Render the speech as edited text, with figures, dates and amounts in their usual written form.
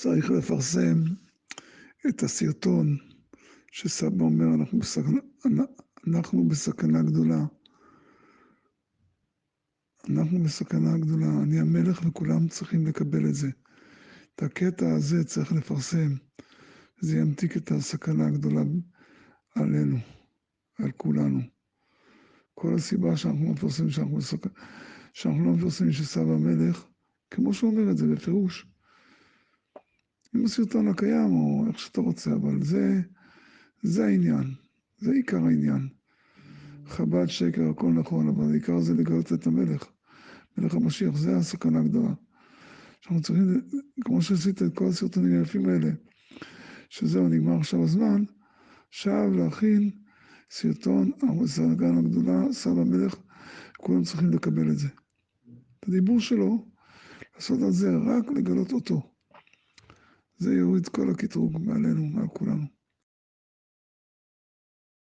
צריך לפרסם את הסרטון שסבא אומר, אנחנו בסכנה גדולה. אנחנו בסכנה גדולה, אני המלך וכולם צריכים לקבל את זה. את הקטע הזה צריך לפרסם. זה ימתיק את הסכנה הגדולה עלינו, על כולנו. כל הסיבה שאנחנו מפרסמים, שאנחנו לא מפרסמים שסבא המלך, כמו שהוא אומר את זה בפירוש. עם הסרטון הקיים או איך שאתה רוצה, אבל זה העניין, זה עיקר העניין. חב"ד שקר, הכל נכון, אבל העיקר זה לגלות את המלך. מלך המשיח, זה הסכנה הגדולה. שאנחנו צריכים, כמו שעשית את כל הסרטונים היפים האלה, שזהו, נגמר עכשיו הזמן, עכשיו להכין סרטון, הסכנה הגדולה, סבא המלך, כולם צריכים לקבל את זה. את הדיבור שלו, לעשות על זה, רק לגלות אותו. זה יוריד כל הקטרוג מעלינו, מעל כולנו.